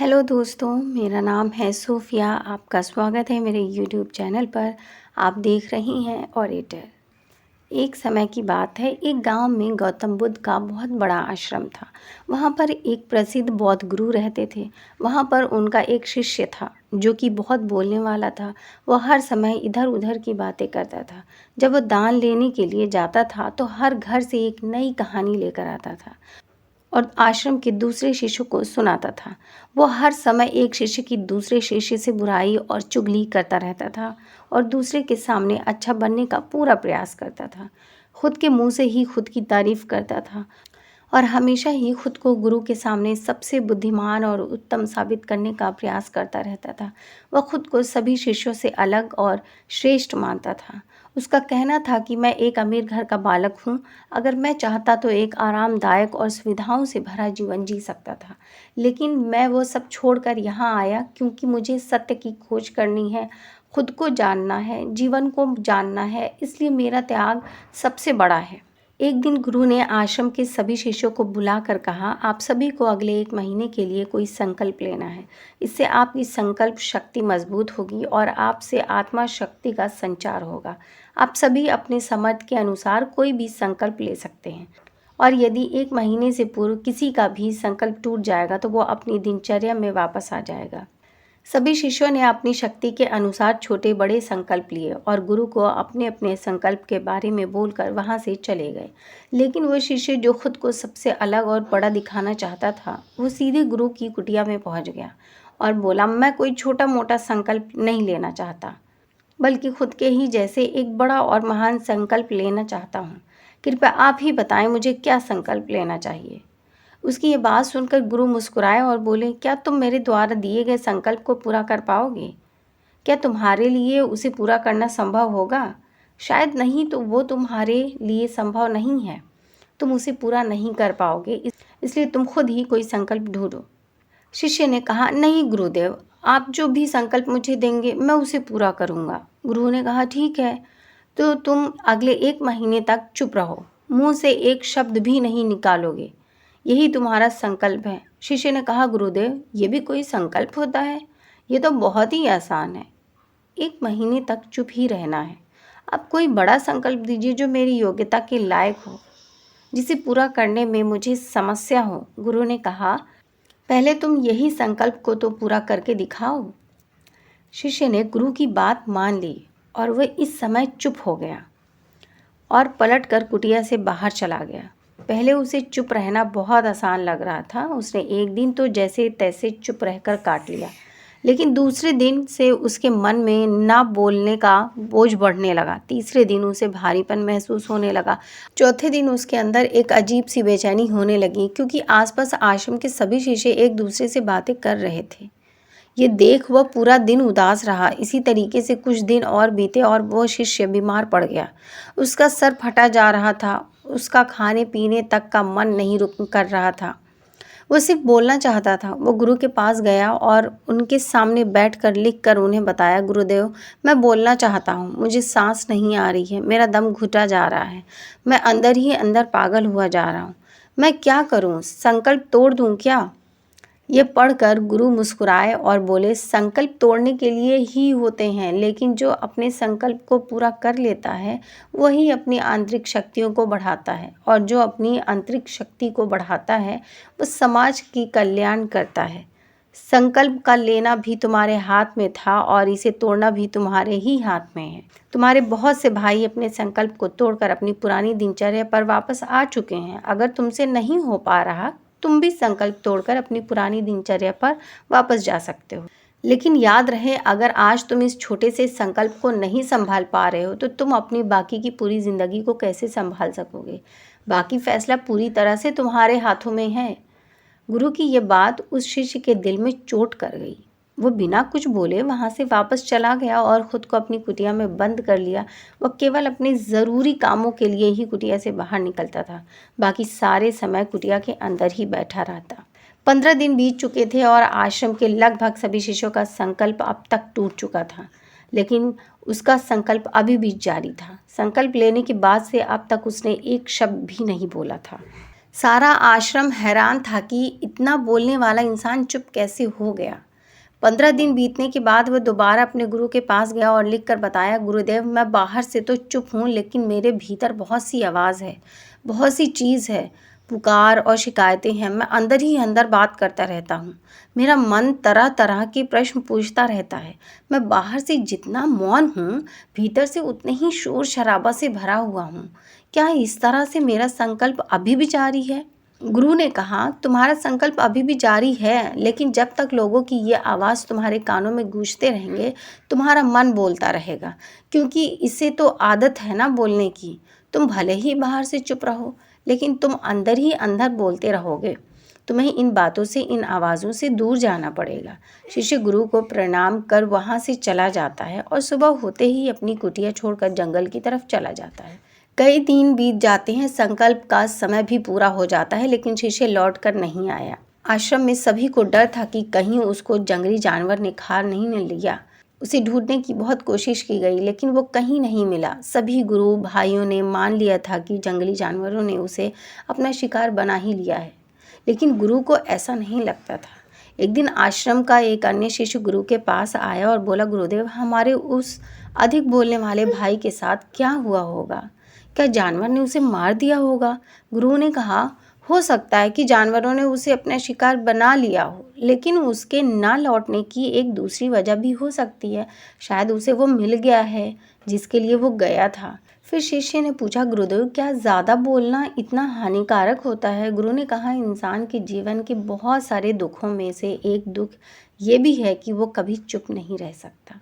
Hello दोस्तों, मेरा नाम है सोफ़िया। आपका स्वागत है मेरे यूट्यूब चैनल पर। आप देख रही हैं ऑडिटर। एक समय की बात है, एक गांव में गौतम बुद्ध का बहुत बड़ा आश्रम था। वहां पर एक प्रसिद्ध बौद्ध गुरु रहते थे। वहां पर उनका एक शिष्य था जो कि बहुत बोलने वाला था। वह हर समय इधर उधर की बातें करता था। जब वह दान लेने के लिए जाता था तो हर घर से एक नई कहानी लेकर आता था और आश्रम के दूसरे शिष्यों को सुनाता था। वो हर समय एक शिष्य की दूसरे शिष्य से बुराई और चुगली करता रहता था और दूसरे के सामने अच्छा बनने का पूरा प्रयास करता था। खुद के मुंह से ही खुद की तारीफ करता था और हमेशा ही खुद को गुरु के सामने सबसे बुद्धिमान और उत्तम साबित करने का प्रयास करता रहता था। वह खुद को सभी शिष्यों से अलग और श्रेष्ठ मानता था। उसका कहना था कि मैं एक अमीर घर का बालक हूँ। अगर मैं चाहता तो एक आरामदायक और सुविधाओं से भरा जीवन जी सकता था, लेकिन मैं वो सब छोड़कर यहाँ आया क्योंकि मुझे सत्य की खोज करनी है, खुद को जानना है, जीवन को जानना है। इसलिए मेरा त्याग सबसे बड़ा है। एक दिन गुरु ने आश्रम के सभी शिष्यों को बुलाकर कहा, आप सभी को अगले 1 महीने के लिए कोई संकल्प लेना है। इससे आपकी संकल्प शक्ति मजबूत होगी और आपसे आत्मा शक्ति का संचार होगा। आप सभी अपने समर्थ के अनुसार कोई भी संकल्प ले सकते हैं और यदि 1 महीने से पूर्व किसी का भी संकल्प टूट जाएगा तो वो अपनी दिनचर्या में वापस आ जाएगा। सभी शिष्यों ने अपनी शक्ति के अनुसार छोटे बड़े संकल्प लिए और गुरु को अपने अपने संकल्प के बारे में बोलकर वहां से चले गए। लेकिन वो शिष्य जो खुद को सबसे अलग और बड़ा दिखाना चाहता था, वो सीधे गुरु की कुटिया में पहुंच गया और बोला, मैं कोई छोटा मोटा संकल्प नहीं लेना चाहता, बल्कि खुद के ही जैसे एक बड़ा और महान संकल्प लेना चाहता हूँ। कृपया आप ही बताएं मुझे क्या संकल्प लेना चाहिए। उसकी ये बात सुनकर गुरु मुस्कुराए और बोले, क्या तुम मेरे द्वारा दिए गए संकल्प को पूरा कर पाओगे? क्या तुम्हारे लिए उसे पूरा करना संभव होगा? शायद नहीं, तो वो तुम्हारे लिए संभव नहीं है। तुम उसे पूरा नहीं कर पाओगे, इसलिए तुम खुद ही कोई संकल्प ढूंढो। शिष्य ने कहा, नहीं गुरुदेव, आप जो भी संकल्प मुझे देंगे मैं उसे पूरा करूँगा। गुरु ने कहा, ठीक है, तो तुम अगले 1 महीने तक चुप रहो, मुंह से एक शब्द भी नहीं निकालोगे। यही तुम्हारा संकल्प है। शिष्य ने कहा, गुरुदेव, ये भी कोई संकल्प होता है? ये तो बहुत ही आसान है। 1 महीने तक चुप ही रहना है। अब कोई बड़ा संकल्प दीजिए जो मेरी योग्यता के लायक हो, जिसे पूरा करने में मुझे समस्या हो। गुरु ने कहा, पहले तुम यही संकल्प को तो पूरा करके दिखाओ। शिष्य ने गुरु की बात मान ली और वह इस समय चुप हो गया और पलटकर कुटिया से बाहर चला गया। पहले उसे चुप रहना बहुत आसान लग रहा था। उसने एक दिन तो जैसे तैसे चुप रहकर काट लिया, लेकिन दूसरे दिन से उसके मन में ना बोलने का बोझ बढ़ने लगा। तीसरे दिन उसे भारीपन महसूस होने लगा। चौथे दिन उसके अंदर एक अजीब सी बेचैनी होने लगी क्योंकि आसपास आश्रम के सभी शिष्य एक दूसरे से बातें कर रहे थे। ये देख वह पूरा दिन उदास रहा। इसी तरीके से कुछ दिन और बीते और वह शिष्य बीमार पड़ गया। उसका सर फटा जा रहा था। उसका खाने पीने तक का मन नहीं रुक कर रहा था। वो सिर्फ बोलना चाहता था। वो गुरु के पास गया और उनके सामने बैठकर लिखकर उन्हें बताया, गुरुदेव, मैं बोलना चाहता हूँ, मुझे सांस नहीं आ रही है, मेरा दम घुटा जा रहा है, मैं अंदर ही अंदर पागल हुआ जा रहा हूँ, मैं क्या करूँ, संकल्प तोड़ दूँ क्या? ये पढ़कर गुरु मुस्कुराए और बोले, संकल्प तोड़ने के लिए ही होते हैं, लेकिन जो अपने संकल्प को पूरा कर लेता है वही अपनी आंतरिक शक्तियों को बढ़ाता है, और जो अपनी आंतरिक शक्ति को बढ़ाता है वो समाज की कल्याण करता है। संकल्प का लेना भी तुम्हारे हाथ में था और इसे तोड़ना भी तुम्हारे ही हाथ में है। तुम्हारे बहुत से भाई अपने संकल्प को तोड़कर अपनी पुरानी दिनचर्या पर वापस आ चुके हैं। अगर तुमसे नहीं हो पा रहा, तुम भी संकल्प तोड़कर अपनी पुरानी दिनचर्या पर वापस जा सकते हो। लेकिन याद रहे, अगर आज तुम इस छोटे से संकल्प को नहीं संभाल पा रहे हो तो तुम अपनी बाकी की पूरी जिंदगी को कैसे संभाल सकोगे? बाकी फैसला पूरी तरह से तुम्हारे हाथों में है। गुरु की ये बात उस शिष्य के दिल में चोट कर गई। वो बिना कुछ बोले वहाँ से वापस चला गया और खुद को अपनी कुटिया में बंद कर लिया। वह केवल अपने ज़रूरी कामों के लिए ही कुटिया से बाहर निकलता था, बाकी सारे समय कुटिया के अंदर ही बैठा रहता। 15 दिन बीत चुके थे और आश्रम के लगभग सभी शिष्यों का संकल्प अब तक टूट चुका था, लेकिन उसका संकल्प अभी भी जारी था। संकल्प लेने के बाद से अब तक उसने एक शब्द भी नहीं बोला था। सारा आश्रम हैरान था कि इतना बोलने वाला इंसान चुप कैसे हो गया। 15 दिन बीतने के बाद वह दोबारा अपने गुरु के पास गया और लिख कर बताया, गुरुदेव मैं बाहर से तो चुप हूँ लेकिन मेरे भीतर बहुत सी आवाज़ है, बहुत सी चीज़ है, पुकार और शिकायतें हैं। मैं अंदर ही अंदर बात करता रहता हूँ। मेरा मन तरह तरह के प्रश्न पूछता रहता है। मैं बाहर से जितना मौन हूँ, भीतर से उतने ही शोर शराबा से भरा हुआ हूँ। क्या इस तरह से मेरा संकल्प अभी भी जारी है? गुरु ने कहा, तुम्हारा संकल्प अभी भी जारी है, लेकिन जब तक लोगों की ये आवाज़ तुम्हारे कानों में गूंजते रहेंगे, तुम्हारा मन बोलता रहेगा, क्योंकि इसे तो आदत है ना बोलने की। तुम भले ही बाहर से चुप रहो, लेकिन तुम अंदर ही अंदर बोलते रहोगे। तुम्हें इन बातों से, इन आवाज़ों से दूर जाना पड़ेगा। शिष्य गुरु को प्रणाम कर वहाँ से चला जाता है और सुबह होते ही अपनी कुटिया छोड़कर जंगल की तरफ चला जाता है। कई दिन बीत जाते हैं, संकल्प का समय भी पूरा हो जाता है, लेकिन शिष्य लौट कर नहीं आया। आश्रम में सभी को डर था कि कहीं उसको जंगली जानवर ने खा नहीं न लिया। उसे ढूंढने की बहुत कोशिश की गई, लेकिन वो कहीं नहीं मिला। सभी गुरु भाइयों ने मान लिया था कि जंगली जानवरों ने उसे अपना शिकार बना ही लिया है, लेकिन गुरु को ऐसा नहीं लगता था। एक दिन आश्रम का एक अन्य शिष्य गुरु के पास आया और बोला, गुरुदेव हमारे उस अधिक बोलने वाले भाई के साथ क्या हुआ होगा? क्या जानवर ने उसे मार दिया होगा? गुरु ने कहा, हो सकता है कि जानवरों ने उसे अपना शिकार बना लिया हो, लेकिन उसके ना लौटने की एक दूसरी वजह भी हो सकती है। शायद उसे वो मिल गया है जिसके लिए वो गया था। फिर शिष्य ने पूछा, गुरुदेव क्या ज़्यादा बोलना इतना हानिकारक होता है? गुरु ने कहा, इंसान के जीवन के बहुत सारे दुखों में से एक दुख ये भी है कि वो कभी चुप नहीं रह सकता,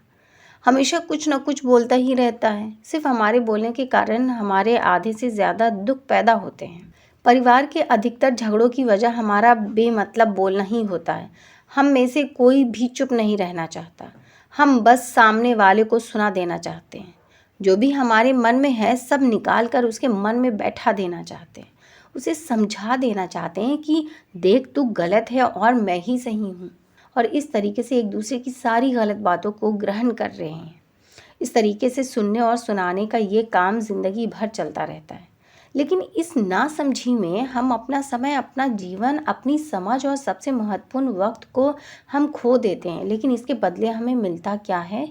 हमेशा कुछ न कुछ बोलता ही रहता है। सिर्फ हमारे बोलने के कारण हमारे आधे से ज़्यादा दुख पैदा होते हैं। परिवार के अधिकतर झगड़ों की वजह हमारा बेमतलब बोलना ही होता है। हम में से कोई भी चुप नहीं रहना चाहता। हम बस सामने वाले को सुना देना चाहते हैं। जो भी हमारे मन में है सब निकाल कर उसके मन में बैठा देना चाहते हैं। उसे समझा देना चाहते हैं कि देख तू गलत है और मैं ही सही हूँ। और इस तरीके से एक दूसरे की सारी गलत बातों को ग्रहण कर रहे हैं। इस तरीके से सुनने और सुनाने का ये काम ज़िंदगी भर चलता रहता है। लेकिन इस नासमझी में हम अपना समय, अपना जीवन, अपनी समझ और सबसे महत्वपूर्ण वक्त को हम खो देते हैं। लेकिन इसके बदले हमें मिलता क्या है?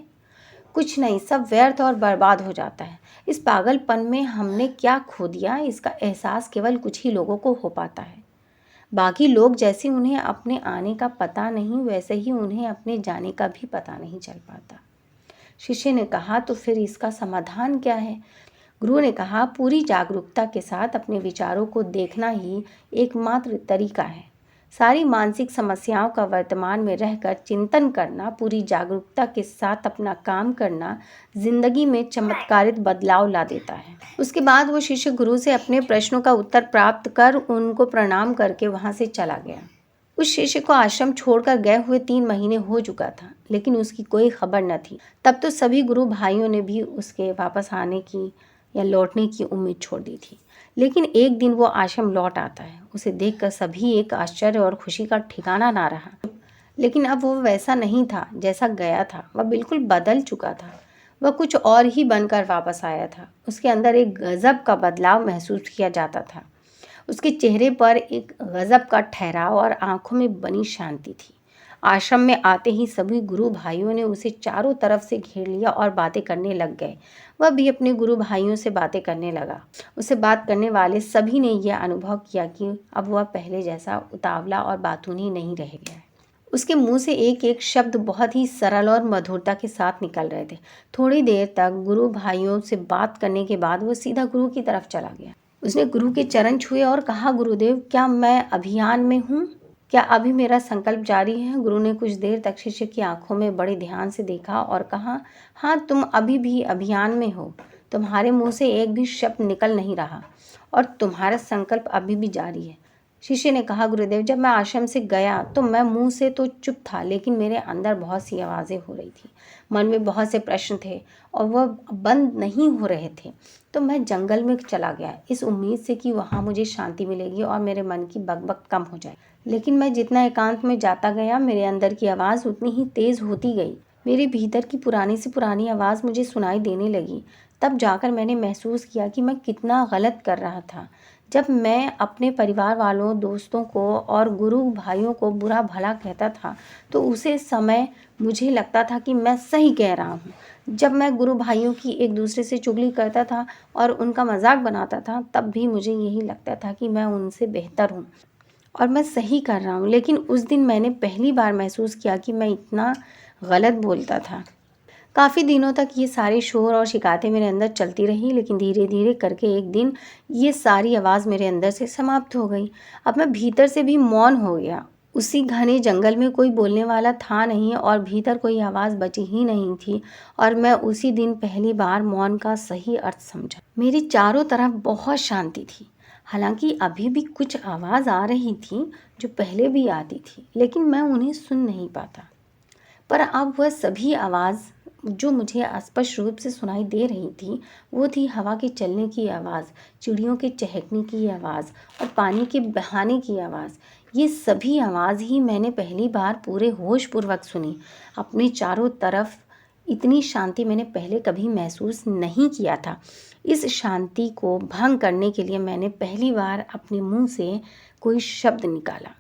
कुछ नहीं, सब व्यर्थ और बर्बाद हो जाता है। इस पागलपन में हमने क्या खो दिया, इसका एहसास केवल कुछ ही लोगों को हो पाता है। बाकी लोग जैसे उन्हें अपने आने का पता नहीं, वैसे ही उन्हें अपने जाने का भी पता नहीं चल पाता। शिष्य ने कहा, तो फिर इसका समाधान क्या है? गुरु ने कहा, पूरी जागरूकता के साथ अपने विचारों को देखना ही एकमात्र तरीका है। सारी मानसिक समस्याओं का वर्तमान में रहकर चिंतन करना, पूरी जागरूकता के साथ अपना काम करना जिंदगी में चमत्कारित बदलाव ला देता है। उसके बाद वो शिष्य गुरु से अपने प्रश्नों का उत्तर प्राप्त कर उनको प्रणाम करके वहाँ से चला गया। उस शिष्य को आश्रम छोड़कर गए हुए 3 महीने हो चुका था, लेकिन उसकी कोई खबर न थी। तब तो सभी गुरु भाइयों ने भी उसके वापस आने की या लौटने की उम्मीद छोड़ दी थी। लेकिन एक दिन वो आश्रम लौट आता है। उसे देखकर सभी एक आश्चर्य और खुशी का ठिकाना ना रहा। लेकिन अब वो वैसा नहीं था जैसा गया था। वह बिल्कुल बदल चुका था। वह कुछ और ही बनकर वापस आया था। उसके अंदर एक गजब का बदलाव महसूस किया जाता था। उसके चेहरे पर एक गजब का ठहराव और आंखों में बनी शांति थी। आश्रम में आते ही सभी गुरु भाइयों ने उसे चारों तरफ से घेर लिया और बातें करने लग गए। वह भी अपने गुरु भाइयों से बातें करने लगा। उसे बात करने वाले सभी ने यह अनुभव किया कि अब वह पहले जैसा उतावला और बातूनी नहीं रह गया है। उसके मुंह से एक एक शब्द बहुत ही सरल और मधुरता के साथ निकल रहे थे। थोड़ी देर तक गुरु भाइयों से बात करने के बाद वो सीधा गुरु की तरफ चला गया। उसने गुरु के चरण छुए और कहा, गुरुदेव क्या मैं अभियान में हूँ? क्या अभी मेरा संकल्प जारी है? गुरु ने कुछ देर तक शिष्य की आंखों में बड़े ध्यान से देखा और कहा, हाँ तुम अभी भी अभियान में हो। तुम्हारे मुंह से एक भी शब्द निकल नहीं रहा और तुम्हारा संकल्प अभी भी जारी है। शिष्य ने कहा, गुरुदेव जब मैं आश्रम से गया तो मैं मुंह से तो चुप था, लेकिन मेरे अंदर बहुत सी आवाज़ें हो रही थी। मन में बहुत से प्रश्न थे और वह बंद नहीं हो रहे थे। तो मैं जंगल में चला गया इस उम्मीद से कि वहाँ मुझे शांति मिलेगी और मेरे मन की बकबक कम हो जाए। लेकिन मैं जितना एकांत में जाता गया, मेरे अंदर की आवाज़ उतनी ही तेज़ होती गई। मेरे भीतर की पुरानी से पुरानी आवाज़ मुझे सुनाई देने लगी। तब जाकर मैंने महसूस किया कि मैं कितना गलत कर रहा था। जब मैं अपने परिवार वालों, दोस्तों को और गुरु भाइयों को बुरा भला कहता था तो उसे समय मुझे लगता था कि मैं सही कह रहा हूँ। जब मैं गुरु भाइयों की एक दूसरे से चुगली करता था और उनका मजाक बनाता था तब भी मुझे यही लगता था कि मैं उनसे बेहतर हूँ और मैं सही कर रहा हूँ। लेकिन उस दिन मैंने पहली बार महसूस किया कि मैं इतना गलत बोलता था। काफ़ी दिनों तक ये सारे शोर और शिकायतें मेरे अंदर चलती रही, लेकिन धीरे धीरे करके एक दिन ये सारी आवाज़ मेरे अंदर से समाप्त हो गई। अब मैं भीतर से भी मौन हो गया। उसी घने जंगल में कोई बोलने वाला था नहीं और भीतर कोई आवाज़ बची ही नहीं थी और मैं उसी दिन पहली बार मौन का सही अर्थ समझा। मेरे चारों तरफ बहुत शांति थी। हालांकि अभी भी कुछ आवाज़ आ रही थी जो पहले भी आती थी, लेकिन मैं उन्हें सुन नहीं पाता। पर अब वह सभी आवाज़ जो मुझे स्पष्ट रूप से सुनाई दे रही थी वो थी हवा के चलने की आवाज़, चिड़ियों के चहकने की आवाज़ और पानी के बहाने की आवाज़। ये सभी आवाज़ ही मैंने पहली बार पूरे होशपूर्वक सुनी। अपने चारों तरफ इतनी शांति मैंने पहले कभी महसूस नहीं किया था। इस शांति को भंग करने के लिए मैंने पहली बार अपने मुंह से कोई शब्द निकाला।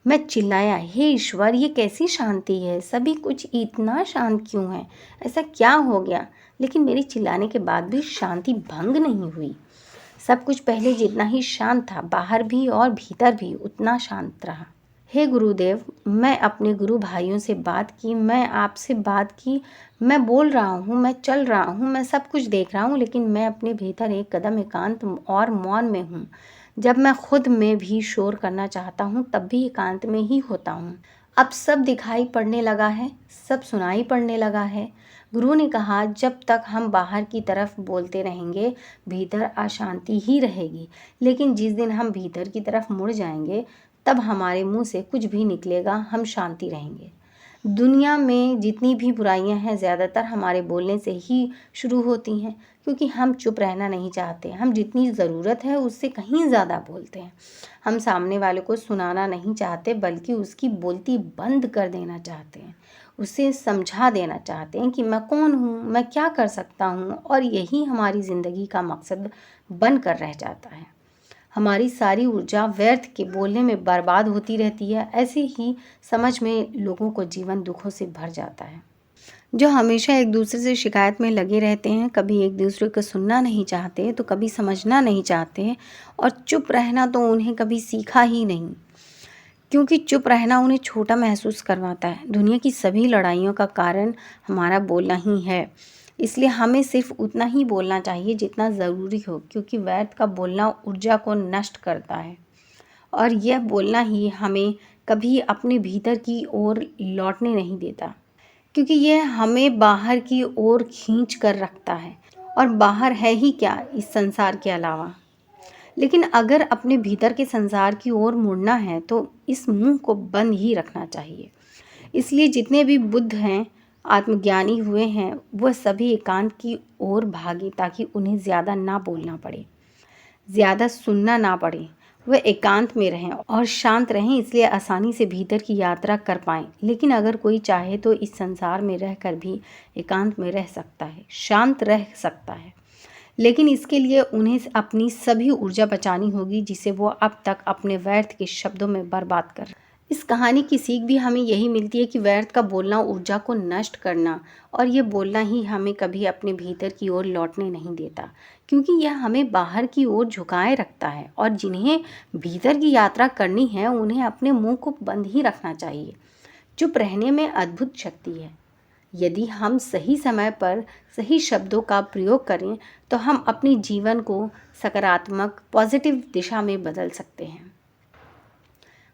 मैं चिल्लाया, हे ईश्वर, ये कैसी शांति है? सभी कुछ इतना शांत क्यों है? ऐसा क्या हो गया? लेकिन मेरे चिल्लाने के बाद भी शांति भंग नहीं हुई। सब कुछ पहले जितना ही शांत था, बाहर भी और भीतर भी उतना शांत रहा। हे गुरुदेव, मैं अपने गुरु भाइयों से बात की, मैं आपसे बात की, मैं बोल रहा हूँ, मैं चल रहा हूँ, मैं सब कुछ देख रहा हूँ, लेकिन मैं अपने भीतर एक कदम एकांत और मौन में हूँ। जब मैं खुद में भी शोर करना चाहता हूँ तब भी एकांत में ही होता हूँ। अब सब दिखाई पड़ने लगा है, सब सुनाई पड़ने लगा है। गुरु ने कहा, जब तक हम बाहर की तरफ बोलते रहेंगे भीतर अशांति ही रहेगी, लेकिन जिस दिन हम भीतर की तरफ मुड़ जाएंगे तब हमारे मुंह से कुछ भी निकलेगा, हम शांति रहेंगे। दुनिया में जितनी भी बुराइयां हैं ज़्यादातर हमारे बोलने से ही शुरू होती हैं, क्योंकि हम चुप रहना नहीं चाहते। हम जितनी ज़रूरत है उससे कहीं ज़्यादा बोलते हैं। हम सामने वाले को सुनाना नहीं चाहते बल्कि उसकी बोलती बंद कर देना चाहते हैं। उसे समझा देना चाहते हैं कि मैं कौन हूँ, मैं क्या कर सकता हूँ, और यही हमारी ज़िंदगी का मकसद बन कर रह जाता है। हमारी सारी ऊर्जा व्यर्थ के बोलने में बर्बाद होती रहती है। ऐसे ही समझ में लोगों को जीवन दुखों से भर जाता है, जो हमेशा एक दूसरे से शिकायत में लगे रहते हैं। कभी एक दूसरे को सुनना नहीं चाहते तो कभी समझना नहीं चाहते, और चुप रहना तो उन्हें कभी सीखा ही नहीं, क्योंकि चुप रहना उन्हें छोटा महसूस करवाता है। दुनिया की सभी लड़ाइयों का कारण हमारा बोलना ही है। इसलिए हमें सिर्फ उतना ही बोलना चाहिए जितना ज़रूरी हो, क्योंकि व्यर्थ का बोलना ऊर्जा को नष्ट करता है और यह बोलना ही हमें कभी अपने भीतर की ओर लौटने नहीं देता, क्योंकि यह हमें बाहर की ओर खींच कर रखता है, और बाहर है ही क्या इस संसार के अलावा। लेकिन अगर अपने भीतर के संसार की ओर मुड़ना है तो इस मुंह को बंद ही रखना चाहिए। इसलिए जितने भी बुद्ध हैं, आत्मज्ञानी हुए हैं, वह सभी एकांत की ओर भागे ताकि उन्हें ज़्यादा ना बोलना पड़े, ज़्यादा सुनना ना पड़े। वह एकांत में रहें और शांत रहें, इसलिए आसानी से भीतर की यात्रा कर पाएं। लेकिन अगर कोई चाहे तो इस संसार में रहकर भी एकांत में रह सकता है, शांत रह सकता है, लेकिन इसके लिए उन्हें अपनी सभी ऊर्जा बचानी होगी जिसे वो अब तक अपने व्यर्थ के शब्दों में बर्बाद कर। इस कहानी की सीख भी हमें यही मिलती है कि व्यर्थ का बोलना ऊर्जा को नष्ट करना, और ये बोलना ही हमें कभी अपने भीतर की ओर लौटने नहीं देता, क्योंकि यह हमें बाहर की ओर झुकाए रखता है। और जिन्हें भीतर की यात्रा करनी है उन्हें अपने मुंह को बंद ही रखना चाहिए। चुप रहने में अद्भुत शक्ति है। यदि हम सही समय पर सही शब्दों का प्रयोग करें तो हम अपने जीवन को सकारात्मक पॉजिटिव दिशा में बदल सकते हैं।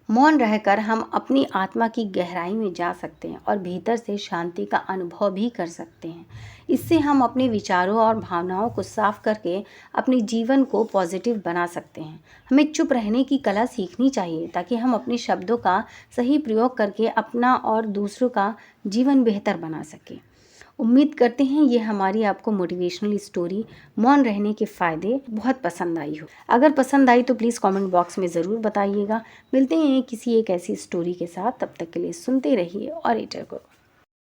मौन रहकर हम अपनी आत्मा की गहराई में जा सकते हैं और भीतर से शांति का अनुभव भी कर सकते हैं। इससे हम अपने विचारों और भावनाओं को साफ करके अपने जीवन को पॉजिटिव बना सकते हैं। हमें चुप रहने की कला सीखनी चाहिए ताकि हम अपने शब्दों का सही प्रयोग करके अपना और दूसरों का जीवन बेहतर बना सकें। उम्मीद करते हैं ये हमारी आपको मोटिवेशनल स्टोरी मौन रहने के फ़ायदे बहुत पसंद आई हो। अगर पसंद आई तो प्लीज़ कमेंट बॉक्स में ज़रूर बताइएगा। मिलते हैं किसी एक ऐसी स्टोरी के साथ, तब तक के लिए सुनते रहिए ऑरेटर को।